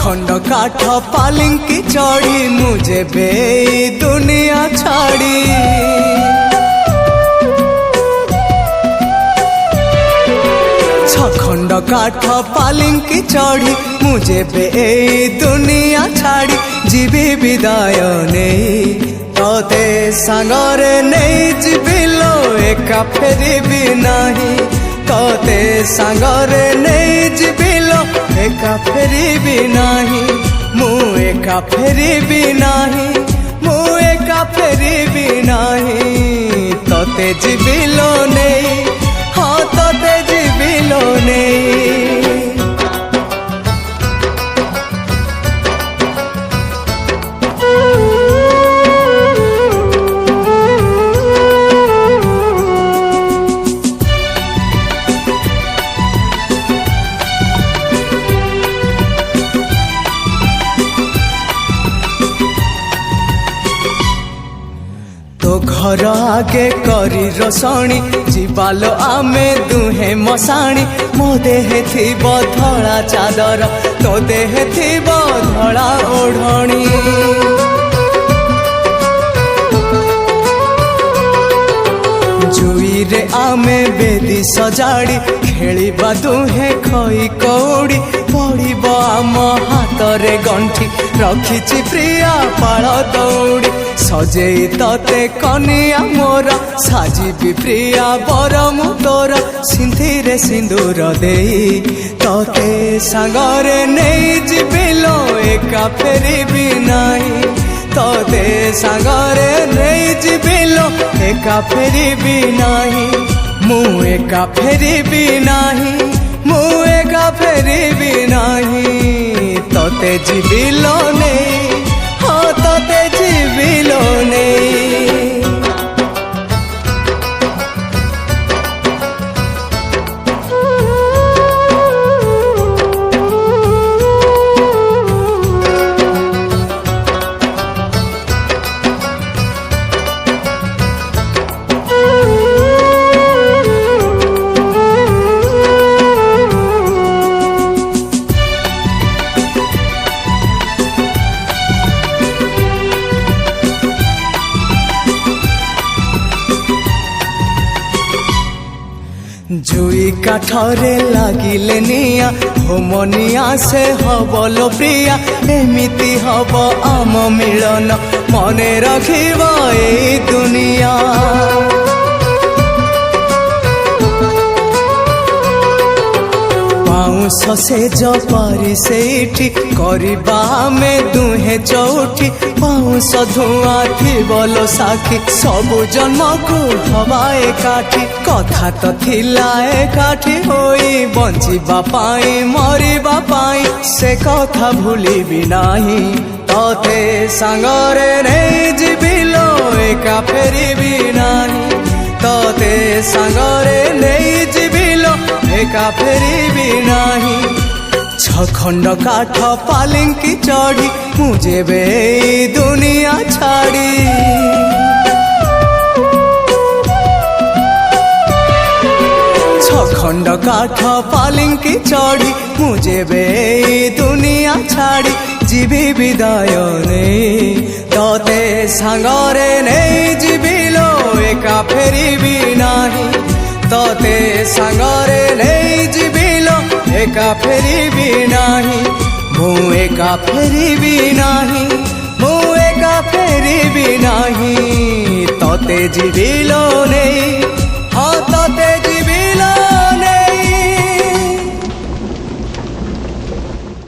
छखंड काठ पालिंकी चढ़ी मुझे बे दुनिया छाड़ी। छखंड काठ पालिंकी चढ़ी मुझे बे दुनिया छाड़ी। जीवी विदाय नहीं तोते सांगरे नहीं जीविलो एका फेरिबी नहीं। तोते सांगरे नहीं जीविलो एका फेरिबी नहीं। मु एका फेरिबी नहीं। मु एका फेरिबी नहीं। तोते जीविलो नहीं। हाँ तोते जीविलो नहीं। तो घर आगे करी रोषणी जीवालो आमे दुहे मशाणी। मो देहे थिबो धड़ा चादर तो देहे थिबो धड़ा ओढ़णी। जुई रे आमे बेदी सजाड़ी खेलिबा दुहे खई कौड़ी। पड़िब आम हाथ रे गंठी रखिछि प्रिया पाळ दौड़ी। सजेई तते कनिया मोर साजिबी प्रिया बर मु तोर। सिंधीरे सिंदूर देई तते सांगरे नहीं जीविलो एका फेरिबी नहीं। तते सांगरे नहीं जीविलो एका फेरिबी नहीं। मु एका फेरिबी नहीं। मु एका फेरिबी नहीं। तते जीविलो नहीं। हाँ तते जीविलो नहीं। जुई काठरे लागिले निया होमनिया से हबलो प्रिया। एमिति हब आम मिलन मने रखिबो ए दुनिया। पाउंस से जपारी सेठी करबा में दुहे चौठी। पाउंस धुआं थिबलो साखी सबु जन्म को हवा एकाठी। कथा तो थिला एकाठी होई बंचिबा पाई मरिबा पाई। से कथा भूलिबी नाही। तोते सांगरे नहीं जीविलो एका फेरिबी नाही। तोते सांगरे नहीं जीविलो एका फेरिबी नाही। छखंड काठ पालिंकी चढ़ी मुझे बे दुनिया छाड़ी। छखंड काठ पालिंकी चढ़ी मुझे बे दुनिया छाड़ी। जीवी विदाय नहीं तोते सांगरे नहीं जीविलो एका फेरिबी नहीं। तोते सांगरे नहीं जीविलो एका फेरिबी नहीं। मु एका फेरिबी नहीं। मु एका फेरिबी नहीं। तोते जीविलो नहीं।